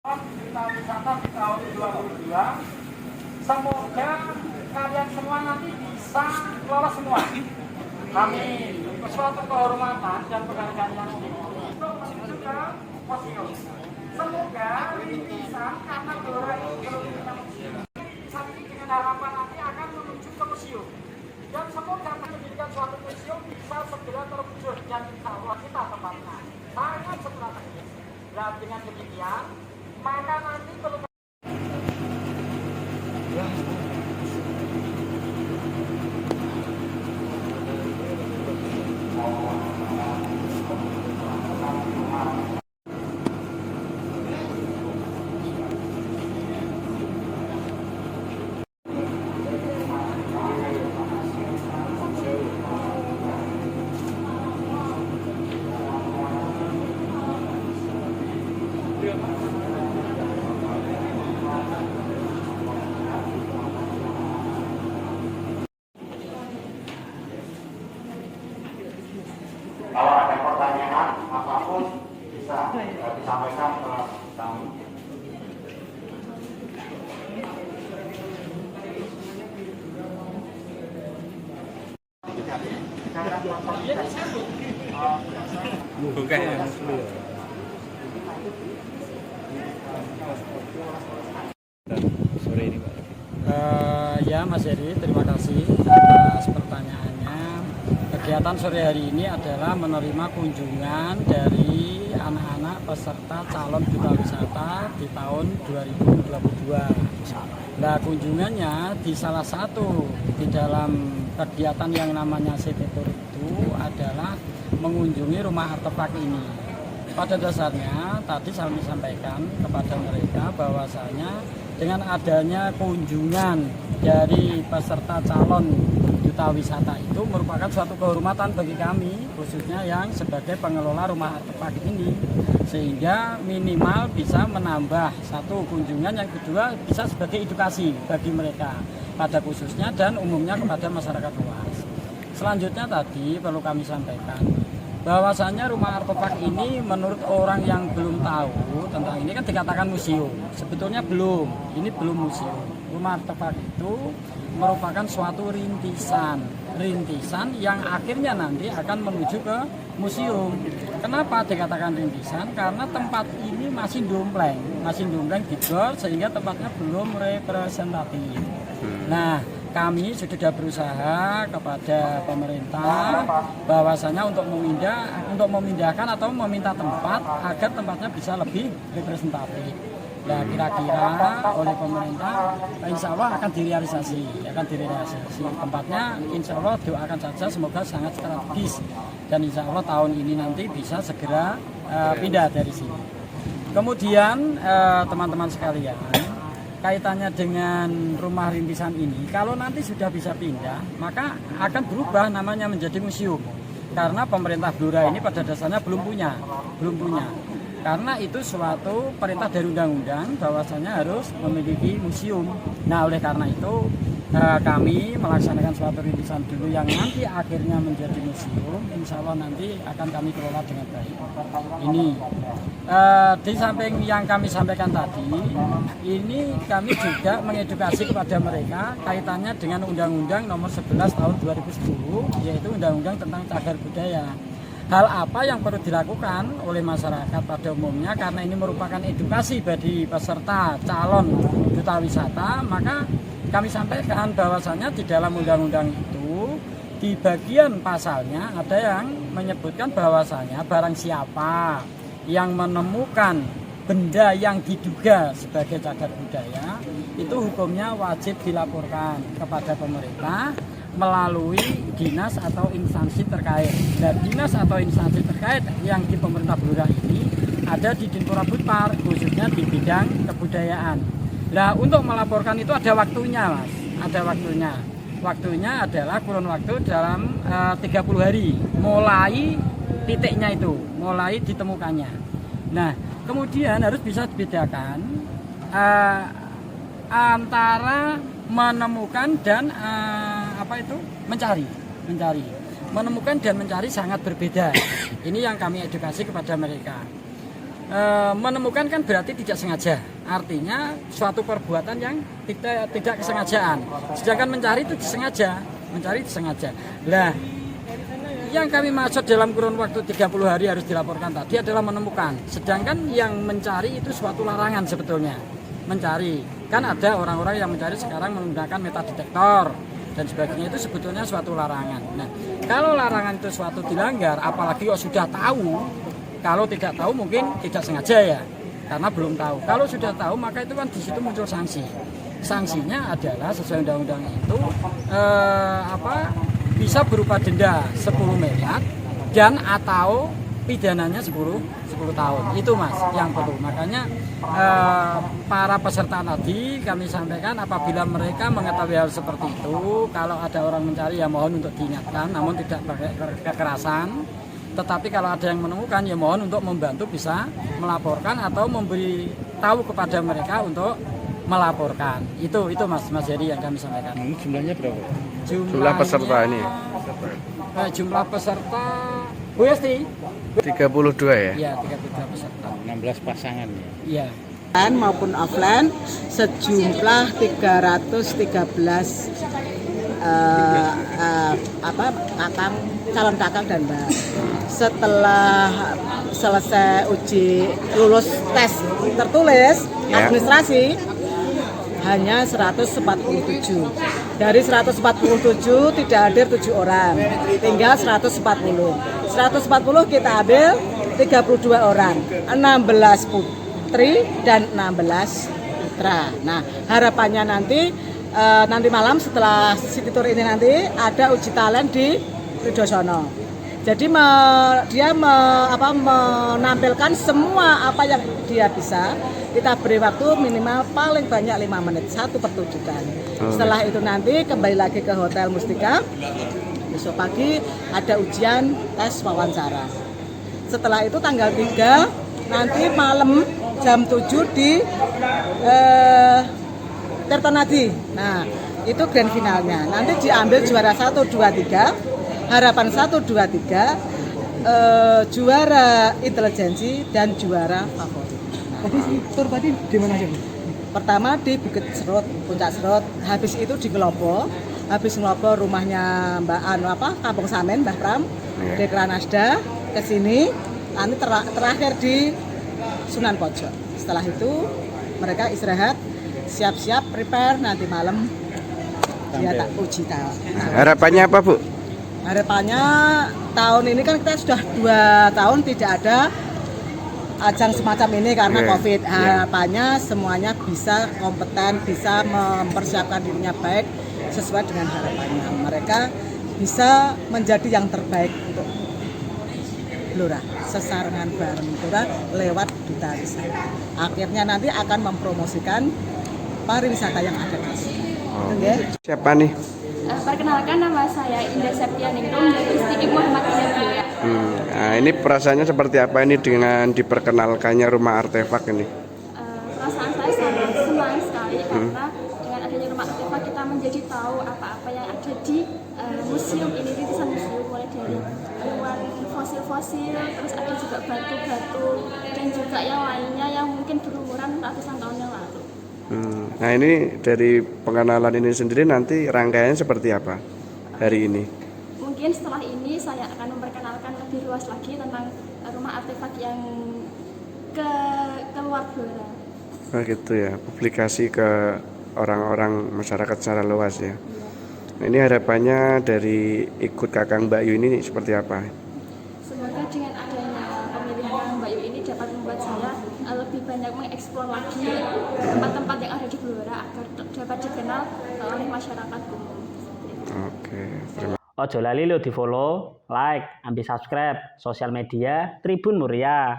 Kita wisata di tahun 2022, semoga kalian semua nanti bisa lolos semua. Amin. Suatu kehormatan dan penghargaan yang tinggi untuk menuju ke museum. Semoga rintisan karena gelora ini belum kita museum. Saat ini dengan harapan nanti akan menuju ke museum. Dan semoga pendidikan suatu museum bisa segera terwujud dan insya Allah kita tempatnya sangat strategis. Dan dengan demikian, maka nanti perlu kalau ada pertanyaan apapun bisa disampaikan ke kami. Bukan ya. Sore ini Pak. Ya Mas Heri, terima kasih atas pertanyaannya. Kegiatan sore hari ini adalah menerima kunjungan dari anak-anak peserta calon duta wisata di tahun 2022. Nah, kunjungannya di salah satu di dalam kegiatan yang namanya City Tour itu adalah mengunjungi rumah artefak ini. Pada dasarnya tadi saya sampaikan kepada mereka bahwasanya dengan adanya kunjungan dari peserta calon duta wisata itu merupakan suatu kehormatan bagi kami, khususnya yang sebagai pengelola rumah artefak ini, sehingga minimal bisa menambah satu kunjungan, yang kedua bisa sebagai edukasi bagi mereka pada khususnya dan umumnya kepada masyarakat luas. Selanjutnya tadi perlu kami sampaikan bahwasannya rumah artefak ini menurut orang yang belum tahu tentang ini kan dikatakan museum, sebetulnya belum, ini belum museum. Rumah artefak itu merupakan suatu rintisan yang akhirnya nanti akan menuju ke museum. Kenapa dikatakan rintisan? Karena tempat ini masih dompleng digor, sehingga tempatnya belum representatif. Nah, kami sudah berusaha kepada pemerintah bahwasanya untuk memindahkan atau meminta tempat agar tempatnya bisa lebih representatif. Nah, kira-kira oleh pemerintah insya Allah akan direalisasi tempatnya. Insya Allah doakan saja semoga sangat strategis dan insya Allah tahun ini nanti bisa segera pindah dari sini. Kemudian teman-teman sekalian, kaitannya dengan rumah rintisan ini, kalau nanti sudah bisa pindah, maka akan berubah namanya menjadi museum. Karena pemerintah Blora ini pada dasarnya belum punya. Karena itu suatu perintah dari undang-undang bahwasanya harus memiliki museum. Nah, oleh karena itu kami melaksanakan suatu rintisan dulu yang nanti akhirnya menjadi museum. Insya Allah nanti akan kami kelola dengan baik. Ini di samping yang kami sampaikan tadi, ini kami juga mengedukasi kepada mereka kaitannya dengan Undang-Undang Nomor 11 Tahun 2010, yaitu Undang-Undang tentang Cagar Budaya. Hal apa yang perlu dilakukan oleh masyarakat pada umumnya, karena ini merupakan edukasi bagi peserta calon duta wisata, maka kami sampaikan bahwasannya di dalam undang-undang itu di bagian pasalnya ada yang menyebutkan bahwasannya barang siapa yang menemukan benda yang diduga sebagai cagar budaya itu hukumnya wajib dilaporkan kepada pemerintah melalui dinas atau instansi terkait. Dan dinas atau instansi terkait yang di pemerintah Blora ini ada di Dinpora Budpar, khususnya di bidang kebudayaan. Nah, untuk melaporkan itu ada waktunya, Mas. Ada waktunya. Waktunya adalah kurun waktu dalam 30 hari mulai titiknya itu, mulai ditemukannya. Nah, kemudian harus bisa dibedakan antara menemukan dan mencari. Menemukan dan mencari sangat berbeda. Ini yang kami edukasi kepada mereka. Menemukan kan berarti tidak sengaja, artinya suatu perbuatan yang tidak kesengajaan. Sedangkan mencari itu disengaja, Lah, yang kami maksud dalam kurun waktu 30 hari harus dilaporkan tadi adalah menemukan. Sedangkan yang mencari itu suatu larangan sebetulnya. Mencari, kan ada orang-orang yang mencari sekarang menggunakan metadetektor dan sebagainya, itu sebetulnya suatu larangan. Nah, kalau larangan itu suatu dilanggar, apalagi kalau sudah tahu. Kalau tidak tahu mungkin tidak sengaja ya, karena belum tahu. Kalau sudah tahu maka itu kan di situ muncul sanksi. Sanksinya adalah sesuai undang-undang itu bisa berupa denda 10 miliar dan atau pidananya 10 tahun. Itu Mas yang perlu. Makanya para peserta tadi kami sampaikan apabila mereka mengetahui hal seperti itu, kalau ada orang mencari ya mohon untuk diingatkan, namun tidak pakai kekerasan. Tetapi kalau ada yang menemukan ya mohon untuk membantu bisa melaporkan atau memberi tahu kepada mereka untuk melaporkan. Itu Mas Heri yang kami sampaikan. Ini jumlahnya berapa? Jumlah peserta ini. Jumlah peserta Bu Yasti 32 ya? Iya, 32 peserta. 16 pasangan ya. Iya. Maupun offline sejumlah 313 calon kakak dan mbak. Setelah selesai lulus tes tertulis administrasi hanya 147. Dari 147 tidak hadir 7 orang, tinggal 140. 140 kita ambil 32 orang, 16 putri dan 16 putra. Nah, harapannya nanti malam setelah City Tour ini nanti ada uji talent di Widosono. Jadi dia menampilkan semua apa yang dia bisa. Kita beri waktu minimal paling banyak 5 menit, satu pertunjukan. Setelah itu nanti kembali lagi ke Hotel Mustika. Besok pagi ada ujian tes wawancara. Setelah itu tanggal 3 nanti malam jam 7 di Tirtonadi. Nah, itu grand finalnya. Nanti diambil juara 1, 2, 3. Harapan 1, 2, 3. Juara intelijensi dan juara favorit. Tur tadi di mana aja? Pertama di Bukit Serut, Puncak Serut. Habis itu di Kelopo. Habis Ngelopo rumahnya Mbak Kampung Samen, Mbah Pram. Di Kranasda ke sini. Nanti terakhir di Sunan Pojok. Setelah itu mereka istirahat, siap-siap prepare nanti malam dia tak uji tahu. Harapannya apa Bu? Harapannya tahun ini kan kita sudah 2 tahun tidak ada ajang semacam ini karena COVID. Harapannya semuanya bisa kompeten, bisa mempersiapkan dirinya baik sesuai dengan harapannya. Mereka bisa menjadi yang terbaik untuk Blora, sesarengan bareng Blora lewat Duta Wisata. Akhirnya nanti akan mempromosikan pariwisata yang ada di sini. Siapa nih? Perkenalkan, nama saya Indah Septianingrum dari Istiqib Muhammadiyah Blora. Nah, ini perasaannya seperti apa ini dengan diperkenalkannya rumah artefak ini? Perasaan saya sangat senang sekali karena dengan adanya rumah artefak kita menjadi tahu apa-apa yang ada di museum ini, rintisan museum, mulai dari hewan fosil-fosil, terus ada juga batu-batu dan juga yang lainnya yang mungkin berumuran ratusan tahun yang lalu. Nah, ini dari pengenalan ini sendiri nanti rangkaiannya seperti apa hari ini? Mungkin setelah ini saya akan memperkenalkan lebih luas lagi tentang rumah artefak yang keluar Blora. Oh gitu ya, publikasi ke orang-orang masyarakat secara luas ya. Nah, ini harapannya dari ikut Kakang Mbak Yu ini seperti apa? Semoga dengan adanya pemilihan Mbak Yu ini dapat membuat saya lebih banyak mengeksplor lagi tempat-tempat yang ada di Blora agar dapat dikenal oleh masyarakat umum. Oke, terima kasih. Ojo lali lo di follow, like, ambil subscribe sosial media Tribun Muria.